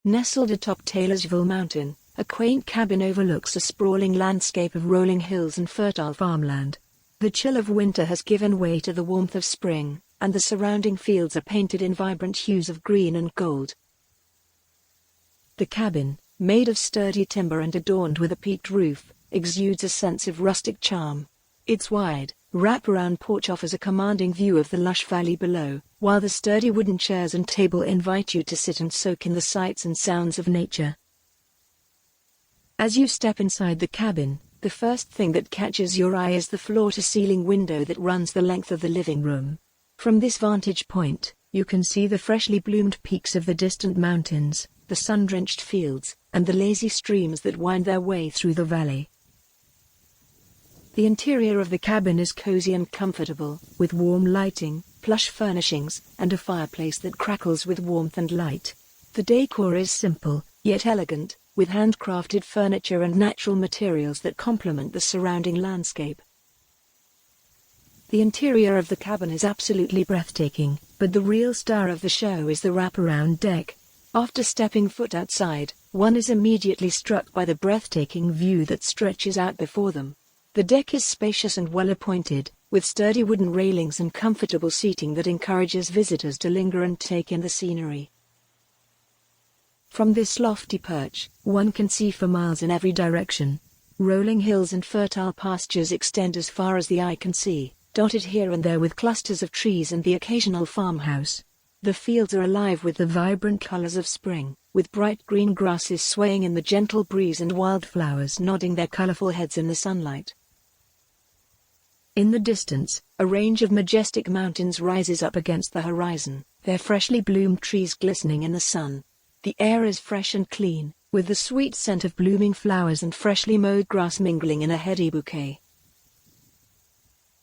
Nestled atop Taylorsville Mountain, a quaint cabin overlooks a sprawling landscape of rolling hills and fertile farmland. The chill of winter has given way to the warmth of spring, and the surrounding fields are painted in vibrant hues of green and gold. The cabin, made of sturdy timber and adorned with a peaked roof, exudes a sense of rustic charm. Its wide, wraparound porch offers a commanding view of the lush valley below, while the sturdy wooden chairs and table invite you to sit and soak in the sights and sounds of nature. As you step inside the cabin, the first thing that catches your eye is the floor-to-ceiling window that runs the length of the living room. From this vantage point, you can see the freshly bloomed peaks of the distant mountains, the sun-drenched fields, and the lazy streams that wind their way through the valley. The interior of the cabin is cozy and comfortable, with warm lighting, plush furnishings, and a fireplace that crackles with warmth and light. The decor is simple, yet elegant, with handcrafted furniture and natural materials that complement the surrounding landscape. The interior of the cabin is absolutely breathtaking, but the real star of the show is the wraparound deck. After stepping foot outside, one is immediately struck by the breathtaking view that stretches out before them. The deck is spacious and well-appointed, with sturdy wooden railings and comfortable seating that encourages visitors to linger and take in the scenery. From this lofty perch, one can see for miles in every direction. Rolling hills and fertile pastures extend as far as the eye can see, dotted here and there with clusters of trees and the occasional farmhouse. The fields are alive with the vibrant colors of spring, with bright green grasses swaying in the gentle breeze and wildflowers nodding their colorful heads in the sunlight. In the distance, a range of majestic mountains rises up against the horizon, their freshly bloomed trees glistening in the sun. The air is fresh and clean, with the sweet scent of blooming flowers and freshly mowed grass mingling in a heady bouquet.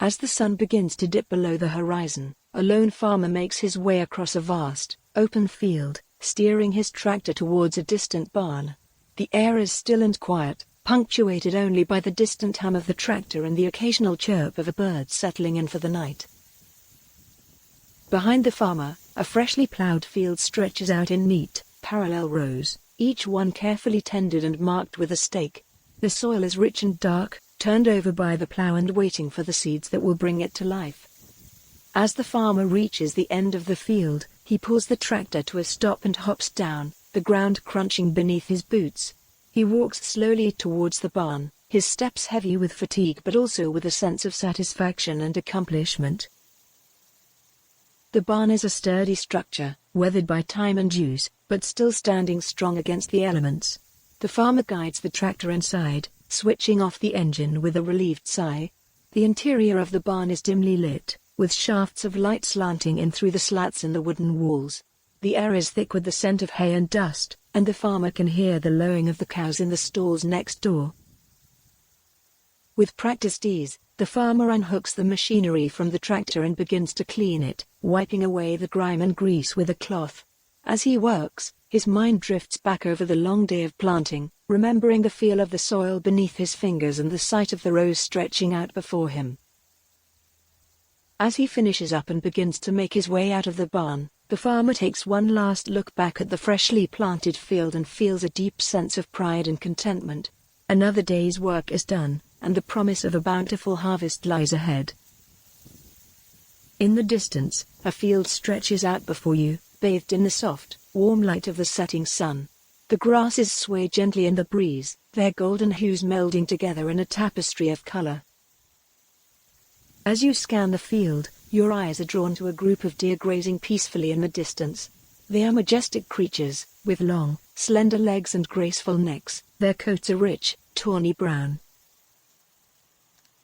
As the sun begins to dip below the horizon, a lone farmer makes his way across a vast, open field, steering his tractor towards a distant barn. The air is still and quiet, punctuated only by the distant hum of the tractor and the occasional chirp of a bird settling in for the night. Behind the farmer, a freshly plowed field stretches out in neat, parallel rows, each one carefully tended and marked with a stake. The soil is rich and dark, turned over by the plow and waiting for the seeds that will bring it to life. As the farmer reaches the end of the field, he pulls the tractor to a stop and hops down, the ground crunching beneath his boots. He walks slowly towards the barn, his steps heavy with fatigue but also with a sense of satisfaction and accomplishment. The barn is a sturdy structure, weathered by time and use, but still standing strong against the elements. The farmer guides the tractor inside, switching off the engine with a relieved sigh. The interior of the barn is dimly lit, with shafts of light slanting in through the slats in the wooden walls. The air is thick with the scent of hay and dust, and the farmer can hear the lowing of the cows in the stalls next door. With practiced ease, the farmer unhooks the machinery from the tractor and begins to clean it, wiping away the grime and grease with a cloth. As he works, his mind drifts back over the long day of planting, remembering the feel of the soil beneath his fingers and the sight of the rows stretching out before him. As he finishes up and begins to make his way out of the barn, the farmer takes one last look back at the freshly planted field and feels a deep sense of pride and contentment. Another day's work is done, and the promise of a bountiful harvest lies ahead. In the distance, a field stretches out before you, bathed in the soft, warm light of the setting sun. The grasses sway gently in the breeze, their golden hues melding together in a tapestry of color. As you scan the field, your eyes are drawn to a group of deer grazing peacefully in the distance. They are majestic creatures, with long, slender legs and graceful necks. Their coats are rich, tawny brown.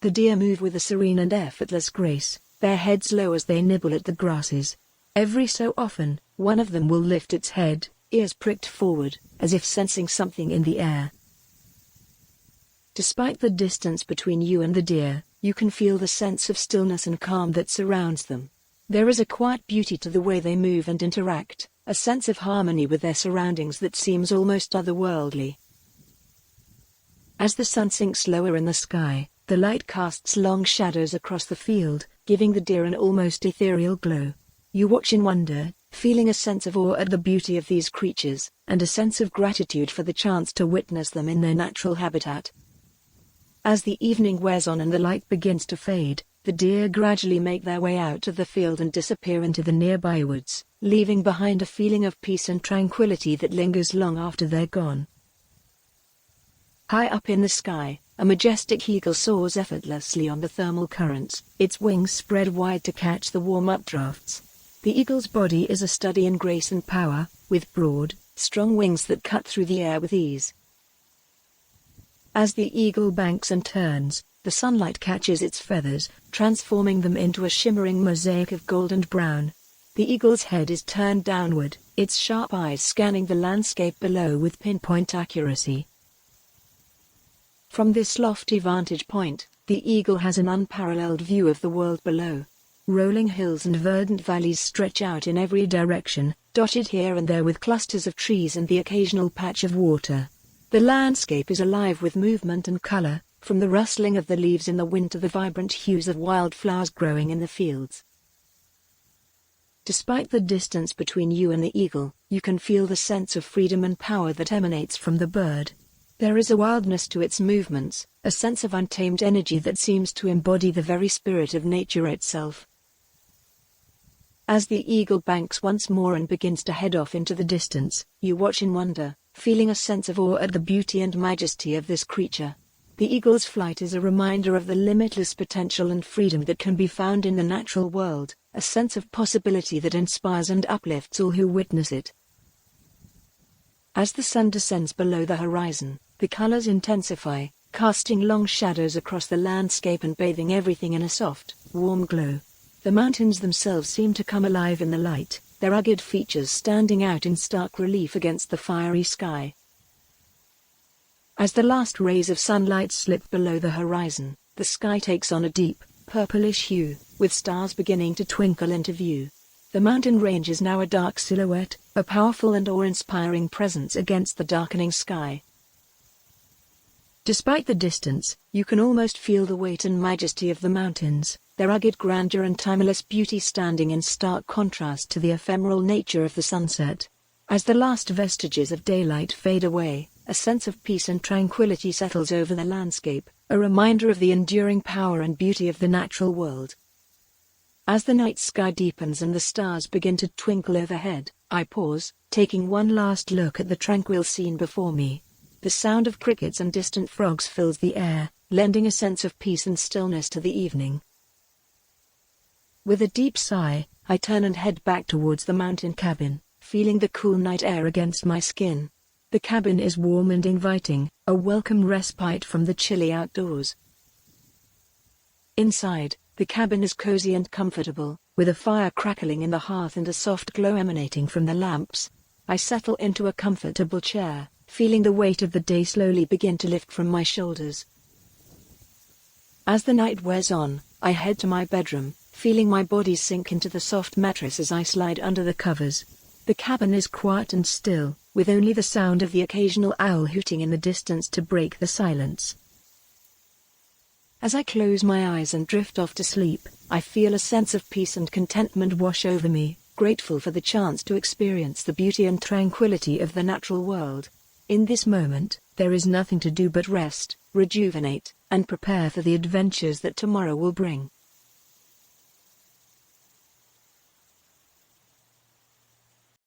The deer move with a serene and effortless grace, their heads low as they nibble at the grasses. Every so often, one of them will lift its head, ears pricked forward, as if sensing something in the air. Despite the distance between you and the deer, you can feel the sense of stillness and calm that surrounds them. There is a quiet beauty to the way they move and interact, a sense of harmony with their surroundings that seems almost otherworldly. As the sun sinks lower in the sky, the light casts long shadows across the field, giving the deer an almost ethereal glow. You watch in wonder, feeling a sense of awe at the beauty of these creatures, and a sense of gratitude for the chance to witness them in their natural habitat. As the evening wears on and the light begins to fade, the deer gradually make their way out of the field and disappear into the nearby woods, leaving behind a feeling of peace and tranquility that lingers long after they're gone. High up in the sky, a majestic eagle soars effortlessly on the thermal currents, its wings spread wide to catch the warm updrafts. The eagle's body is a study in grace and power, with broad, strong wings that cut through the air with ease. As the eagle banks and turns, the sunlight catches its feathers, transforming them into a shimmering mosaic of gold and brown. The eagle's head is turned downward, its sharp eyes scanning the landscape below with pinpoint accuracy. From this lofty vantage point, the eagle has an unparalleled view of the world below. Rolling hills and verdant valleys stretch out in every direction, dotted here and there with clusters of trees and the occasional patch of water. The landscape is alive with movement and color, from the rustling of the leaves in the wind to the vibrant hues of wildflowers growing in the fields. Despite the distance between you and the eagle, you can feel the sense of freedom and power that emanates from the bird. There is a wildness to its movements, a sense of untamed energy that seems to embody the very spirit of nature itself. As the eagle banks once more and begins to head off into the distance, you watch in wonder, feeling a sense of awe at the beauty and majesty of this creature. The eagle's flight is a reminder of the limitless potential and freedom that can be found in the natural world, a sense of possibility that inspires and uplifts all who witness it. As the sun descends below the horizon, the colors intensify, casting long shadows across the landscape and bathing everything in a soft, warm glow. The mountains themselves seem to come alive in the light, their rugged features standing out in stark relief against the fiery sky. As the last rays of sunlight slip below the horizon, the sky takes on a deep, purplish hue, with stars beginning to twinkle into view. The mountain range is now a dark silhouette, a powerful and awe-inspiring presence against the darkening sky. Despite the distance, you can almost feel the weight and majesty of the mountains, their rugged grandeur and timeless beauty standing in stark contrast to the ephemeral nature of the sunset. As the last vestiges of daylight fade away, a sense of peace and tranquility settles over the landscape, a reminder of the enduring power and beauty of the natural world. As the night sky deepens and the stars begin to twinkle overhead, I pause, taking one last look at the tranquil scene before me. The sound of crickets and distant frogs fills the air, lending a sense of peace and stillness to the evening. With a deep sigh, I turn and head back towards the mountain cabin, feeling the cool night air against my skin. The cabin is warm and inviting, a welcome respite from the chilly outdoors. Inside, the cabin is cozy and comfortable, with a fire crackling in the hearth and a soft glow emanating from the lamps. I settle into a comfortable chair, feeling the weight of the day slowly begin to lift from my shoulders. As the night wears on, I head to my bedroom, feeling my body sink into the soft mattress as I slide under the covers. The cabin is quiet and still, with only the sound of the occasional owl hooting in the distance to break the silence. As I close my eyes and drift off to sleep, I feel a sense of peace and contentment wash over me, grateful for the chance to experience the beauty and tranquility of the natural world. In this moment, there is nothing to do but rest, rejuvenate, and prepare for the adventures that tomorrow will bring.